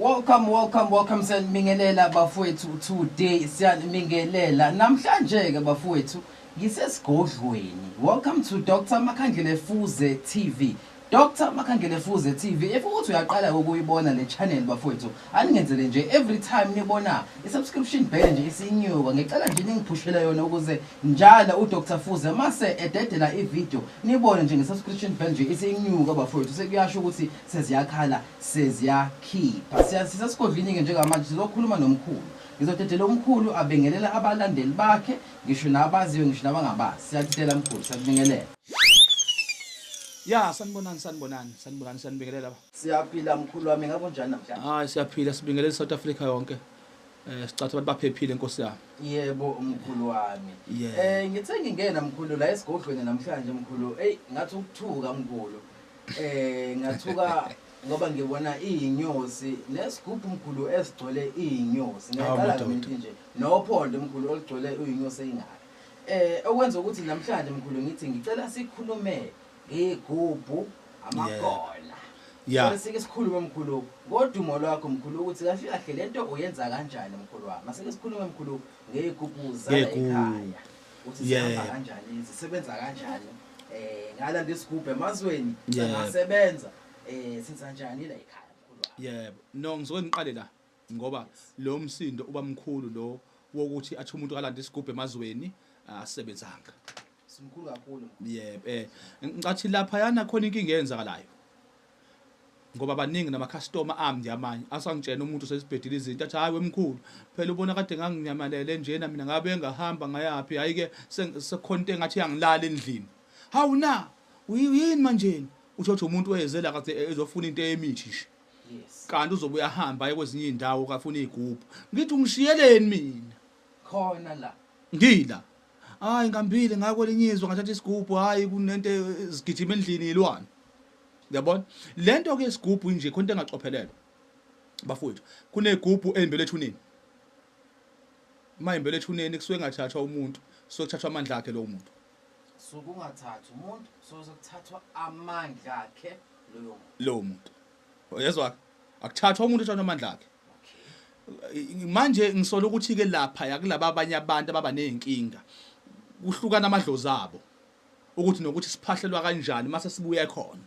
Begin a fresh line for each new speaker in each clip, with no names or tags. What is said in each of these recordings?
Welcome sanibingelela bafowethu today siyanibingelela namhlanje ke bafowethu ngisesigodlweni. Welcome to Dr. Makhandlela Fuze TV. Dr. Makhandlela Fuze TV if ukuthi uyaqala ukuyibona le channel bafowethu aningenzele nje every time nibona i-subscription bell nje isinyuka ngicela nje ningiphushele yona ukuze njalo uDr. Fuze mase ededela ivideo nibone nje nge-subscription bell nje isinyuka bafowethu sekuyasho ukuthi seziyakhala seziyakhipha sisesigodlini ke njengamanje sizokhuluma nomkhulu ngizodedela umkhulu abengelela abalandeli bakhe ngisho nabaziwe ngisho nabangabazi siyadedela mkhulu siyabingelela.
Ya sanibonani.
Siyaphila mkhulu wami ngabo njani namhlanje?
Hayi siyaphila sibingelela South Africa yonke. Sicatha abantu baphephile Nkosi yami.
Yebo mkhulu wami. Ngithe ngingena mkhulu la esigodlweni namhlanje mkhulu. Ngathi ukuthuka mkhulu. Ngathuka ngoba ngibona izinyosi nesigubhu mkhulu esigcwele izinyosi. Ngiyaqala ngithi nje nophondo mkhulu oligcwele izinyosi eyingaka. Okwenza ukuthi namhlanje mkhulu ngithi ngicela sikhulume igubhu amagona.
Yeah.
Sike sikhulume mkhulu ngodumo lwakho mkhulu ukuthi kahle kahle lento uyenza kanjani mkhulu wami. Masike sikhulume mkhulu ngegubhu zala ekhaya. Uthi sihamba kanjani zisebenza kanjani. Ngalanda isigubhu emazweni sangasebenza senza kanjani la ekhaya mkhulu wami.
Yebo. No ngizoke ngiqale la ngoba lo msindo uba mkhulu lo wokuthi athi umuntu alanda isigubhu emazweni asebenzanga.
Simkhulu kakhulu.
Yebo. Ngicathi lapha yana khona inkinga eyenzakalayo. Ngoba baningi nama customer amnje amanye asangitshena umuntu sesibhedile izinto athi hayi wemkhulu phela ubona kade nganginyamalele njena mina ngabe ngahamba ngayapi hayi ke sekhonto engathi yangilala endlini. Hawu na uyini manje uthothi umuntu wezela kade ezofuna into emithi nje.
Yes.
Kanti uzobuya ahamba aye kwezinye indawo kafuna igubhu. Ngithi ungishiyeleni mina.
Khona la.
Ngila. Hayi ngambile ngakwelinyizo ngathatha isigubhu hayi kunento ezigijima endlini ilwane. Uyabona? Lento ke isigubhu nje khonto engacophelelwa. Bafowethu, kunegubhu embele ethuneni. Mayembele ethuneni kusuke ngathathwa umuntu, sokuthathwa amandla akhe lo muntu.
Sokungathathwa umuntu, sokuthathwa amandla akhe
lo muntu. Uyezwa? Akuthathwa umuntu ethathwa amandla akhe. Manje ngisola ukuthi ke lapha yakulaba abanye abantu ababa nezinkinga. Kuhlukana amadlozi abo. Ukuthi nokuthi siphahlelwa kanjani mase sibuye khona.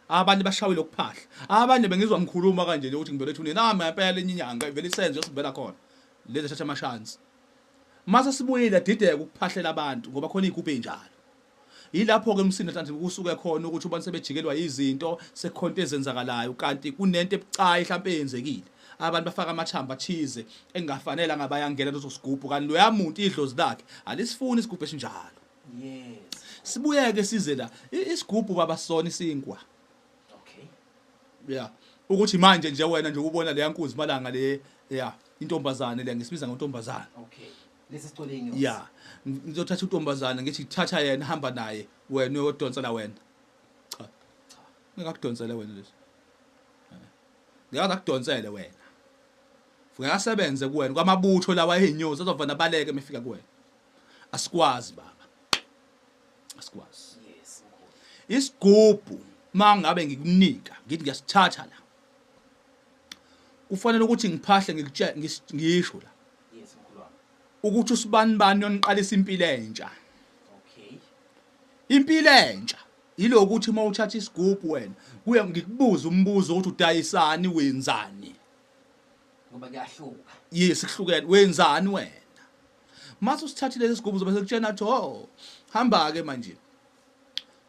Abanye bashawile ukuphahla. Abanye bengizwa ngikhuluma kanje nje ukuthi ngibele ethuneni nami ngempela enyinyanga vele isenze sibela khona. Lezi thatha amashansi. Mase sibuyile dideke ukuphahlela abantu ngoba khona igubhe enjalo. Yilapho ke umsindo mhlanje kusuke khona ukuthi ubantu sebejikelwa izinto sekhonto ezenzakalayo kanti kunento ebucayi mhlawumbe eyenzekile. Abantu bafaka amathamba athize engafanele ngabayangena lezo sigubhu kanti lo yamuntu idlozi lakhe alisifuni isigubhu esinjalo.
Yes.
Sibuyeke size la isigubhu baba sona isinkwa.
Okay.
Yeah. Ukuthi manje nje wena nje ubona le yankunzi malanga le intombazane le ngisibiza ngontombazane.
Okay. Lesi sicole inyosi.
Yeah. Ngizothatha untombazane ngithi thatha yena hamba naye wena uyodonsela wena. Cha. Ngingakudonsela wena lesi. Ngiyakudonsela wena. Fuke asebenze kuwena kwamabutho lawa ezinyosi azovana baleke mefika kuwena. Asikwazi baba. Asikwazi.
Yes.
Isigubhu mangabe ngikunika ngithi ngiyasithatha la. Kufanele ukuthi ngiphahle ngisho la.
Yes mkhulu wami.
Ukuthi usibani yoniqalisa impilo entsha.
Okay.
Impilo entsha ilokuthi mawuthatha isigubhu wena kuya ngikubuza umbuzo ukuthi udayisani wenzani.
Ngoba kuyahluka.
Yes kuhlukene wenzani wena. Mase usithathile lesi sigubhu zobe sekutshena athi hamba ke manje.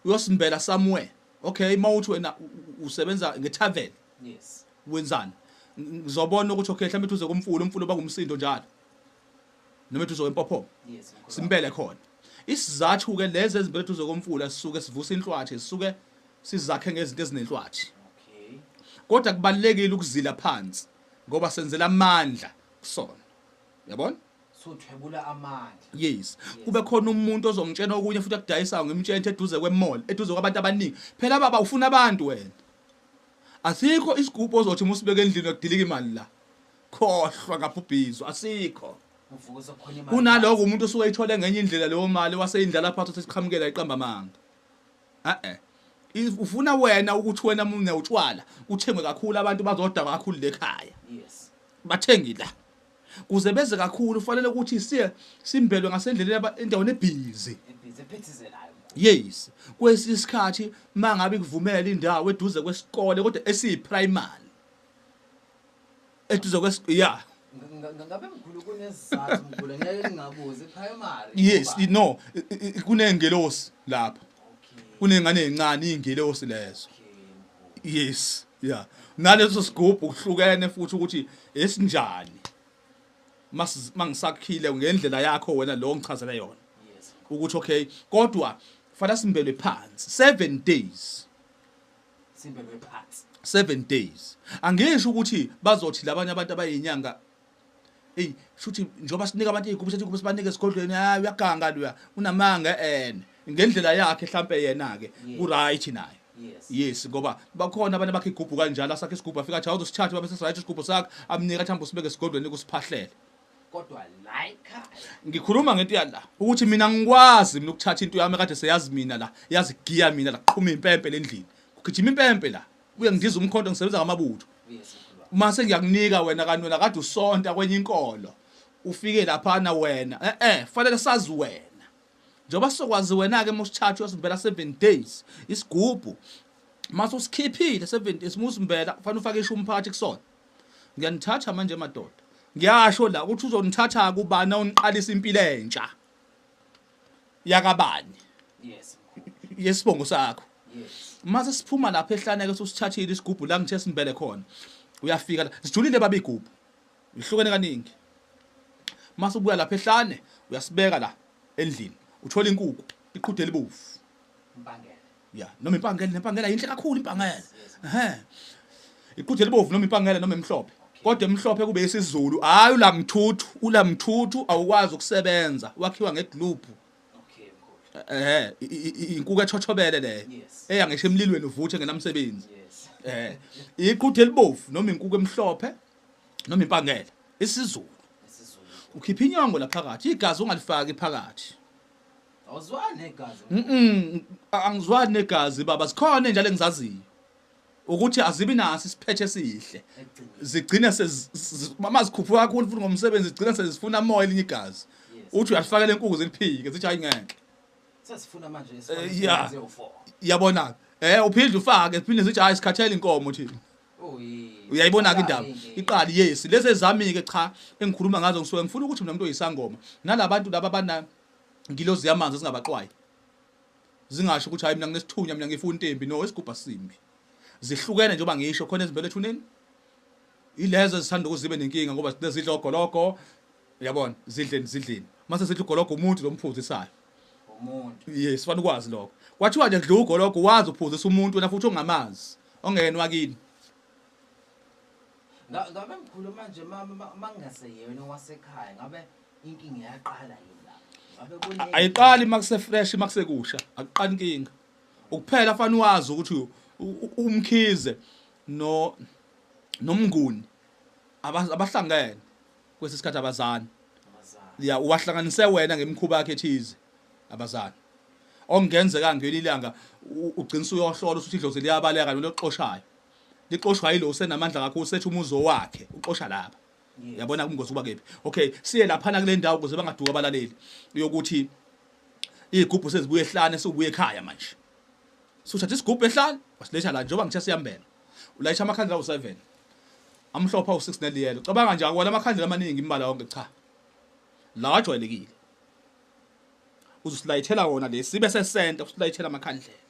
Uyosimbela somewhere. Okay mawuthi wena usebenza ngetavern.
Yes.
Wenzani? Ngizobona ukuthi okay mhlawumbe uze kumfulo bakungumsindo njalo. Noma ethi uzo empopho.
Yes.
Simbele khona. Isizathu ke lezi ezimbele uzo komfula sisuke sivusa inhlwathi sisuke sizakhe ngezinto ezinenhlwathi.
Okay.
Kodwa kubalekile ukuzila phansi ngoba senzela amandla kusona. Uyabona?
Sothwebula amandla.
Yes. Kube khona umuntu ozongitshena okunye futhi akudayisa ngimtshenthe eduze kwemall, eduze kwabantu abaningi. Phela baba ufuna abantu wena. Asikho isigubhu ozothi musibeke endlini yokudilika imali la. Khohlwa ngapha ubhizo asikho.
Uvuka sokhona imali.
Kunaloko umuntu osuke ayithole ngenye indlela leyo mali waseyindlala phansi sesiqhamukela iqamba manga. ufuna wena ukuthi wena mune utshwala uthengwe kakhulu abantu bazodaba kakhulu lekhaya
Yes.
bathengi la kuze beze kakhulu ufanele ukuthi simbelwe ngasendleleni endaweni ebhizi
Ebhizi ephithizelayo.
yes kwesisikhathi mangabe kuvumela indawo eduze kwesikole kodwa esiyiprimary eduze yeah
Ngabe mkhulu kunesizathu mkhulu ngeke ngingabuza primary.
yes no kunengelosi lapha
Okay.
kunengane ezincane ingelosi lezo
Okay.
yes yeah naleso sigubhu kuhlukene futhi ukuthi esinjani mangisakhile ngendlela yakho wena lo ngichazela yona
Yes.
ukuthi okay kodwa fana simbelwe phansi 7 days
Simbelwe phansi.
7 days angisho ukuthi bazothi labanye abantu abayinyanga hey shuthi njoba sinika abantu igubhu sethi igubhu sibanike esigodlweni uyaganga luya unamanga ngendlela yakhe mhlambe yena ke ku right naye
Yes.
yes ngoba bakhona abantu bakhe igubhu kanjalo asakhe isigubhu afika athi awuzosithatha babe sesiright isigubhu sakhe amnika athi hamba usibeke esigodlweni kusiphahlele
Kodwa la ekhaya.
ngikhuluma ngento yala ukuthi mina ngikwazi mina ukuthatha into yami kade seyazi mina la yazi giya mina la qhuma impempe lendlini kugijima impempe la uye ngidiza umkhonto ngisebenza ngamabutho
Yes mkhulu.
mase ngiyakunika wena kanti wena kade usonta kwenye inkolo ufike lapha na wena fanele sazi wena njoba sizokwazi wena ke mosithatha uyosimbela 7 days isigubhu mase usikhiphile 7 days musimbela kufanele ufake isho umphakathi kusona ngiyanithatha manje madoda ngiyasho la ukuthi uzonithatha kubani oniqalisa impilo entsha yakabani
Yes.
yesibongo sakho
Yes.
mase siphuma lapha ehlane ke sosithathile isigubhu la ngithe simbele khona uyafika la sijulile baba igubhu ihlukene kaningi mase ubuya lapha ehlane uyasibeka la endlini uthola inkukhu iqhudela ibovu
Mbangela.
ya noma impangela inhle kakhulu impangela iqhudela ibovu noma impangela noma emhlophe kodwa emhlophe kube isizulu hayi ulamthuthu awukwazi ukusebenza wakhiwa ngegluphu
Okay mkhulu.
inkukhu ethothobele le
Yes.
eyangisho emlilweni uvuthe ngenamsebenzi
Yes.
iqhudela ibovu noma inkukhu emhlophe noma impangela isizulu
Isizulu.
ukhipha inyongo laphakathi igazi ungalifaki phakathi
Awuzwani negazi.
angizwani negazi baba sikhona njalo engizaziyo ukuthi azibi nasi isiphethe esihle zigcina mama zikhuphuka kakhulu futhi ngomsebenzi zigcina sezifuna moya elinye igazi uthi uyalifakela inkukhu ziliphike zithi hayi ngeke
Sesifuna manje
yeah.
isifundo
yabona uphinde ufake phinde zithi hayi sikhathela inkomo thina uyayibona ke indaba iqali yes lezi ezami ke cha engikhuluma ngazo ngisuke ngifuna ukuthi mina umuntu oyisangoma nalabantu laba abana ngilozi yamanzi zingabaqwayi zingasho ukuthi hayi mina nginesithunya mina ngifuna intembi no isigubha simbi zihlukene njengoba ngisho khona ezimbele ethuneni ilezo ezithanda ukuzibe nenkinga ngoba zidla ogologo yabona zidleni mase sithi ugologo umuntu lomphuzisayo
umuntu
yes fanele ukwazi lokho kwathiwa nje dlu ugologo wazi uphuzisa umuntu wena futhi ongamazi ongenwa kini
ngabe mkhulu manje mangingaseyena wasekhaya ngabe inkinga yaqala yini la ngabe kune
ayiqali makuse fresh makusekusha akuqala inkinga ukuphela fanele wazi ukuthi umkhize nomnguni abahlangene kwesisikhathi abazana ya uwahlanganise wena ngemkhuba yakhe ethize abazana ongenzeka ngelilanga ugcinisa uyohlola ukuthi idlozi liyabaleka lokuxoshayo liqoshwa yilo usenamandla kakhulu sethi umuzo wakhe uqosha lapha yabona ubungozi kuba kephi okay siye lapha na kule ndawo ukuze bangaduka abalaleli yokuthi igubhu sezibuye ehlane sibuye ekhaya manje suthatha isigubhu ehlane wasiletha la njengoba ngithe siyambela ulayitha amakhandlela u7 amhlopha u6 neliyelo cabanga nje akwona amakhandlela amaningi imbala yonke cha la ajwayelekile uzusilayithela wona lesibe sesenta usilayithela amakhandlela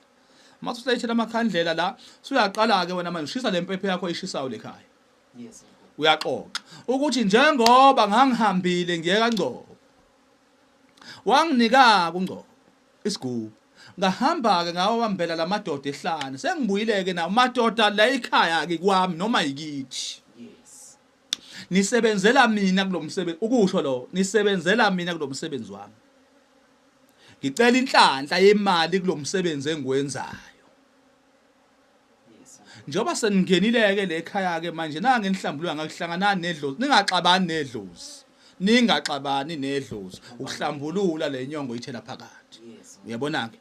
mase usilayithela amakhandlela la suyaqala ke wena manje ushisa lempephe yakho ayishisayo lekhaya
yes
uyaxoxa ukuthi njengoba ngangihambile ngiye kaNgcobo wanginika kuNgcobo isigubhu ngahamba ke ngawambela lamadoda ehlane sengibuyile ke nawo madoda la ekhaya ke kwami noma yikithi
yes
nisebenzela mina kulomsebenzi ukusho lo nisebenzela mina kulomsebenzi wami ngicela inhlanhla yemali kulomsebenzi engwenzayo
yes
njoba seningenile ke lekhaya ke manje nanga enihlambulwa ngakuhlangana nedlozi ningaxabani nedlozi ukuhlambulula lenyongo ithela phakathi
yes
uyabona ke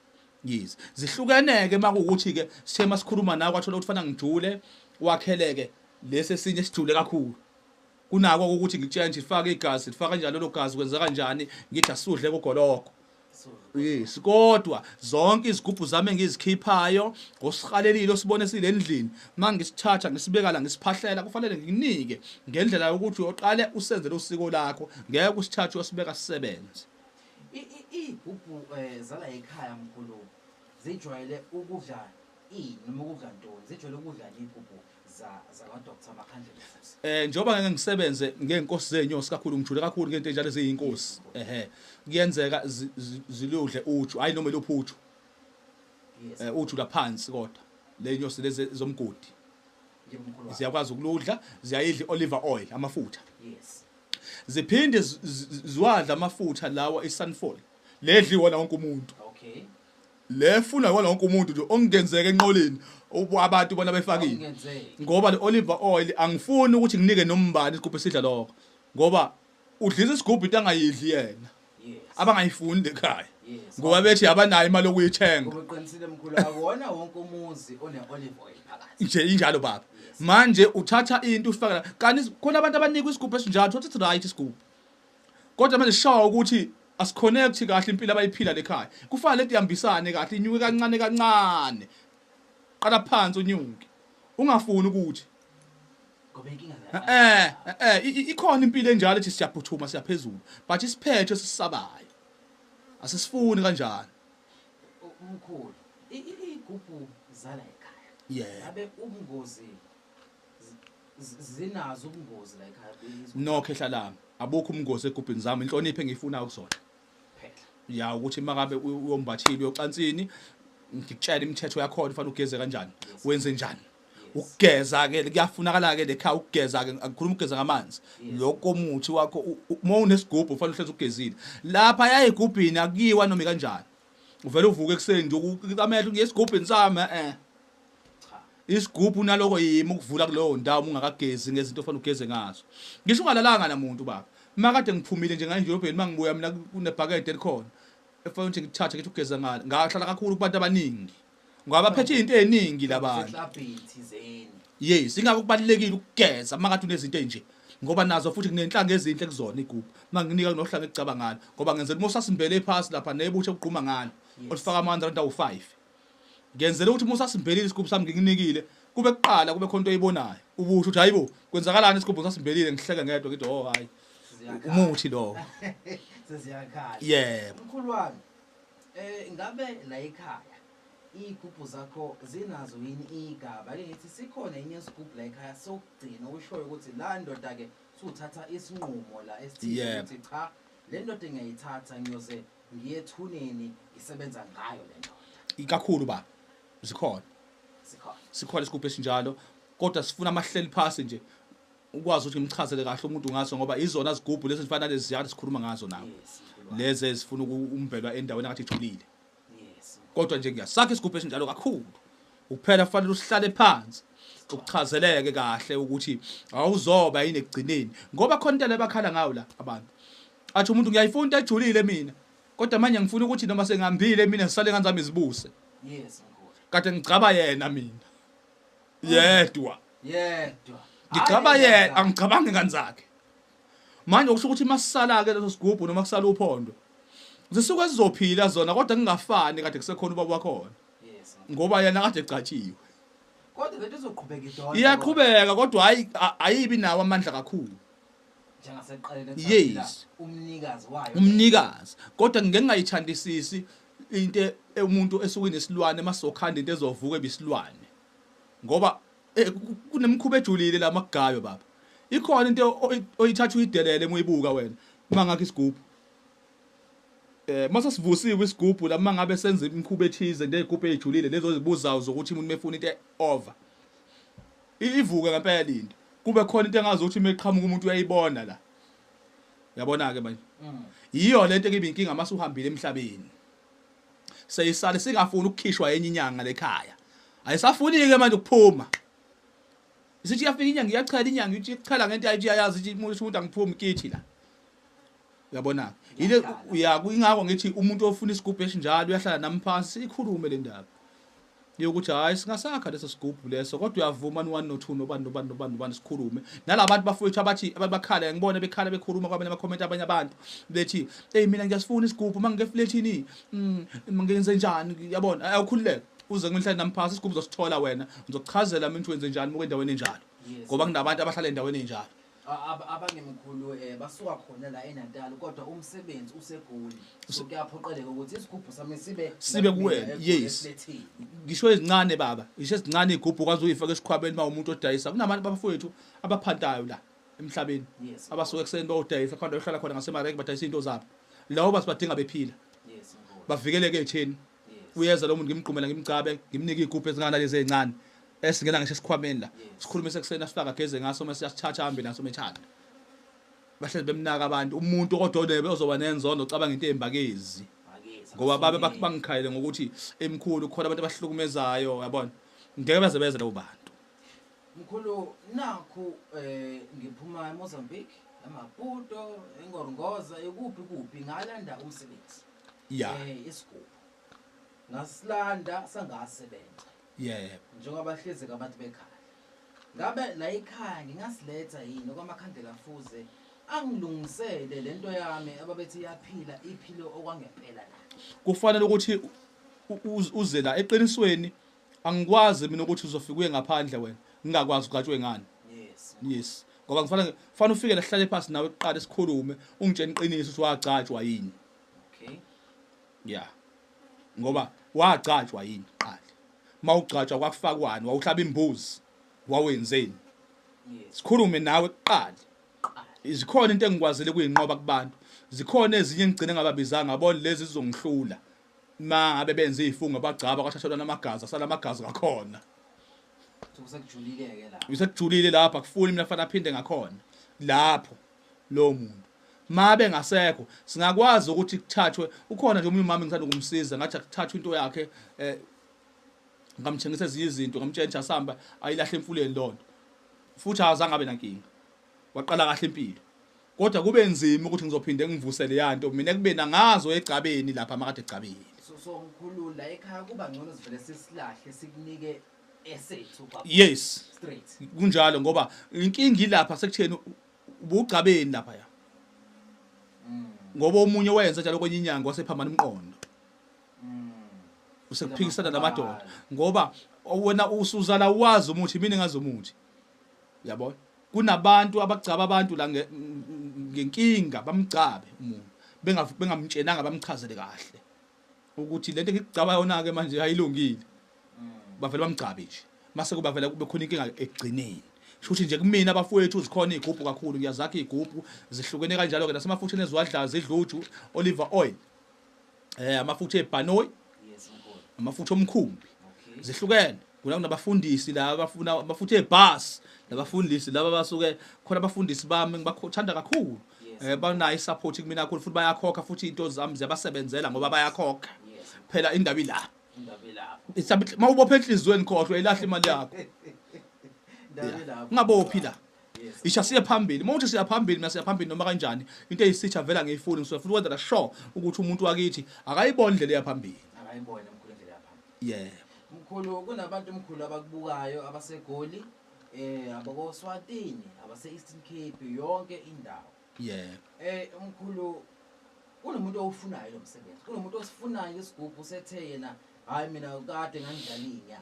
yes zihlukeneke makuukuthi ke sithe masikhuluma nawe kwathola ukuthi fana ngijule wakheleke lesi esinye sijule kakhulu kunako ukuthi ngitshela nje sifake igazi sifaka kanjalo lo gazi kwenza kanjani ngithi asudle kugoloko yes kodwa zonke izigubhu zami engizikhiphayo ngosihalelile osibone silendlini mangisithatha ngisibeka la ngisiphahlela kufanele nginike ngendlela yokuthi uyoqale usenze lo siko lakho ngeke usithathe usibeka sisebenze
igubhu zala ekhaya mkhulu zijwayele ukudla noma ukudla ntoni zijwayele ukudla igubhu za Dr. Makhandlela Fuze
njengoba ngeke ngisebenze ngenkosi zenyosi kakhulu ngijule kakhulu ngento enjalo eziyinkosi kuyenzeka ziludle uju hayi noma lophuju uju laphansi kodwa le nyosi lezi zomgodi ziyakwazi ukuludla ziyayidla olive oil amafutha
yes
ziphinde ziwadla amafutha lawa isunfall ledliwa wonke umuntu
okay
lefuna wonke umuntu nje ongenzeka enqoleni abantu bona befakile ngoba le olive oil angifuni ukuthi nginike nombani isigubhu esidla lokho ngoba udlisa isigubhu into angayidli yena abangayifuni ekhaya ngoba bethi abanayo imali okuyithenga
ngoba uqinisile mkhulu akona wonke umuzi one olive oil phakathi
nje injalo baba manje uthatha into usifaka kanti khona abantu abanika isigubhu esinjalo uthi right isigubhu kodwa manje shawa ukuthi asiconnect kahle impilo abayiphila lekhaya kufanele lethi ihambisane kahle inyuke kancane kancane qala phansi unyuke ungafuni ukuthi
ngoba inkinga
ikhona impilo enjalo ethi siyaphuthuma siyaphezulu but isiphetho sisisabayo asisifuni kanjani
umkhulu igubhu zala ekhaya abe ubungozi zinazo ubungozi la ekhaya
no khehla lami abukho ubungozi egubhini zami inhlonipho engiyifuna kusona phela ya ukuthi makabe uyombathile uyocansini ngikutshela imithetho yakho ufanele ugeze kanjani wenze njani ukugeza ke kuyafunakala ke lekhaya ukugeza ke akukhuluma ukugeza ngamanzi lokho muthi wakho uma unesigubhu ufanele uhleze ugezile lapha yayigubhini akuyiwa noma kanjani uvela uvuke ekseni nje ukamehlo ngesigubhini sami isigubhu naloko yimi ukuvula kuleyo ndawo ungakagezi ngezinto ofanele ugeze ngazo ngisho ungalalanga namuntu baba makade ngiphumile nje ngayidolobheni mangibuya mina kunebhakede elikhona efanele ukuthi ngithathe ngithi ugeza ngalo ngahlala kakhulu kubantu abaningi ngoba phethe into eziningi labantu yes ingakho kubalekile ukugeza makade unezinto enje ngoba nazo futhi kunenhlanga ezinhle kuzona igubhu manginika nohlanga ecabangalo ngoba ngenzela uma usasimbele phasi lapha nebuthe uqhuma ngalo olifaka amandla rand awu5 ngenzela ukuthi uma usasimbelile isigubhu sami nginikile kube kuqala kube khona into oyibonayo ubusho uthi hayibo kwenzakalani isigubhu sasimbelile ngihleka ngedwa ngithi oh hayi umuthi lo
seziyakhala mkhulu wami ngabe la ekhaya igubhu zakho zinazo yini igaba ke ngithi sikhona enye isigubhu la ekhaya sokugcina ushoyo ukuthi la ndoda ke suthatha isinqumo la esithile ukuthi cha le ndoda ngiyayithatha ngiyoze ngiyethuneni isebenza ngayo le ndoda
ikakhulu ba zikhona isigubhu esinjalo kodwa sifuna amahleli phasi nje ukwazi ukuthi ngimchazele kahle umuntu ngaso ngoba izona izigubhu lezi zifana lezi ziyade sikhuluma ngazo nawe lezi ezifuna ukumbelwa endaweni engathi ijulile kodwa nje ngiyasakha isigubhu esinjalo kakhulu ukuphela kufanele usihlale phansi ukuchazeleke kahle ukuthi awuzoba yini ekugcineni ngoba khona into lebakhala ngayo la abantu athi umuntu ngiyayifuna into ejulile mina kodwa manje ngifuna ukuthi noma sengihambile mina sisale kanzami izibuse
mkhulu
kade ngicaba yena mina yedwa ngicaba yena angicabangi kanzakhe manje ukusho ukuthi masisala ke leso sigubhu noma kusala uphondo zisuke sizophila zona kodwa kungafani kade kusekhona ubaba wakhona ngoba yena kade ecatshiwe
kodwa lento izoqhubeka idonsa
iyaqhubeka kodwa ayibi nawo amandla kakhulu
njengaseqaleni umnikazi wayo
umnikazi kodwa ngeke ngayithandisisi into umuntu esuke nesilwane masokhanda into ezovuka ebisilwane ngoba kunemkhuba ejulile lamagayo baba ikhona into oyithatha uyidelele moyibuka wena uma ngakho isigubhu mase sivusiwe isigubhu la mangabe senza imkhuba ethize ngezigubhu ezijulile lezo zibuzayo zokuthi umuntu mefuna into over ivuke ngempela into kube khona into engazi ukuthi meqhamuka umuntu uyayibona la uyabona ke manje yiyo lento ekuba inkinga mase uhambile emhlabeni seyisale singafuni ukukhishwa yenye inyanga lekhaya ayisafuni ke manje ukuphuma isithi yafika inyanga iyachela inyanga ithi ichala ngento ayithi yayazi ukuthi umuntu angiphumi kithi la uyabona ile kuyingakho ngithi umuntu ofuna isigubhu esinjalo uyahlala nami phansi sikhulume le ndaba yokuthi hayi singasakha leso sigubhu leso kodwa uyavuma no1 no2 nobani sikhulume nalabantu bafowethu abathi abakhala ngibone bekhala bekhuluma kwabanye ama-comment abanye abantu bethi mina ngiyasifuna isigubhu mangike efletini mangenze njani yabona awukhululeke uze ngihlale nami phasi isigubhu uzosithola wena ngizokuchazela mina ukuthi wenze njani uma endaweni enjalo ngoba kunabantu abahlala endaweni enjalo
abangemkhulu basuka khona la eNatal kodwa umsebenzi useGoli so kuyaphoqeleka ukuthi isigubhu sami
sibe kuwena yes ngisho ezincane baba ngisho ezincane igubhu kwazi uyifaka esikhwabeni mawumuntu odayisa kunabantu bafowethu abaphantayo la emhlabeni abasuka ekseni bayodayisa khona behlala khona ngasemareke badayisa into zabo lawo basibadinga bephila bavikeleke etheni uyeza lo muntu ngimqhumela ngimcabe ngimnika igubhu ezingana lezi ezincane esingena ngisho esikhwameni la sikhulumise kusena sifaka geze ngaso mase siyasithatha hambe naso methanda bahlezi bemnaka abantu umuntu kodwa onebe ozoba nenzondo ocabanga into embakezi ngoba babe bangikhayile ngokuthi emkhulu khona abantu abahlukumezayo yabona ngeke baze beze labo bantu
mkhulu nakho ngiphuma eMozambique eMaputo eNgorongoza kuphi ngalanda umsebenzi isigubhu ngasilanda sangasebenza njengoba hleze abantu bekhaya ngabe la ekhaya ngingasiletha yini kwamakhandlela fuze angilungisele lento yami ababethi yaphila iphilo okwangempela la
kufanele ukuthi uze la eqinisweni angikwazi mina ukuthi uzofika uye ngaphandle wena ngingakwazi ukugajwe ngani yes ngoba kufanele ufike la hlale phansi nawe eqala isikhulume ungitshela iqiniso ukuthi wagcatshwa yini ngoba wagcatshwa yini qala mawugcatshwa kwakufakwani wawuhlaba imbuzi wawenzeni sikhulume nawe kuqala izikhona into engikwazile kuyinqoba kubantu zikhona ezinye engigcine ngababizanga ngabona lezi zizongihlula mangabe benze ifunga bagcaba kwashashelwa namagazi asalamagazi kakhona
sekujulile ke la
usekujulile lapha kufuni mina fanele aphinde ngakhona lapho lo muntu mabe ngasekho singakwazi ukuthi kuthathwe ukhona nje umuntu mama ngithanda ukumsiza ngathi akuthathwe into yakhe ngamtshengisa ezinye izinto ngamtshentsha samba ayilahle emfuleni lonto futhi azange abe nankinga waqala kahle impilo kodwa kube nzima ukuthi ngizophinde ngivusele yanto mina kubena ngazo egcabeni lapha makade egcabeni
so ngikhulula ekhaya kuba ngcono sivele sisilahle sikunike esethu baba
yes
straight
kunjalo ngoba inkingi ilapha sekutheni ubugcabeni lapha ya ngoba omunye wayenza njalo kwenye inyanga wasephambana umqondo usekuphikisana namadoda ngoba wena usuzala uwazi umuthi mina ngazi umuthi yabona kunabantu abagcaba abantu la ngenkinga bamgcabe umuntu bengamtshenanga bamchazele kahle ukuthi lento ngicaba yona ke manje ayilungile bavele bamgcabe nje mase kuba vele kube khona inkinga egcineni futhi nje kumina abafowethu zikhona igubhu kakhulu ngiyazakha igubhu zihlukene kanjalo ke nasemafutheni eziwadlaza idluju oliver oil amafutha ebanoyi amafutha omkhumbi zihlukene kunabafundisi la abafuna amafutha ebus labafundisi laba basuke khona abafundisi bami ngibathanda kakhulu banayo isupport kumina kakhulu futhi bayakhokha futhi into zami ziyabasebenzela ngoba bayakhokha phela indaba ilapha mawubophe enhlizweni khohlwe ilahle imali yakho ngabophi la isha siya phambili mawuthi siya phambili mase siya phambili noma kanjani into eyisitha vela ngiyifuni ngisuka futhi wenza la sure ukuthi umuntu wakithi akayibona indlela yaphambili
akayibona umkhulu indlela yaphambili mkhulu kunabantu umkhulu abakubukayo abaseGoli abakoswatini abase Eastern Cape yonke indawo umkhulu kunomuntu ofunayo lo msebenzi kunomuntu osifunayo isigubhu sethe yena hayi mina kade ngangidlalinya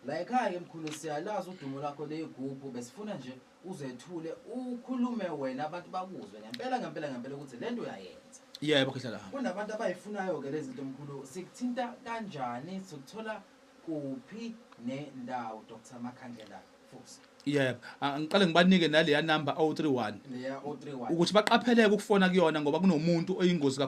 la ekhaya emkhulu siyalazi udumo lakho leyigubhu besifuna nje uzethule ukhulume wena abantu bakuzwe ngempela ukuthi lento uyayenza
bakhihlala
kunabantu abayifunayo ke lezi zinto omkhulu sikuthinta kanjani sikuthola kuphi nendawo Dr Makhandlela Fuze
ngiqale ngibanike nale ya number 031
leya 031
ukuthi baqapheleke ukufona kuyona ngoba kunomuntu oyingozi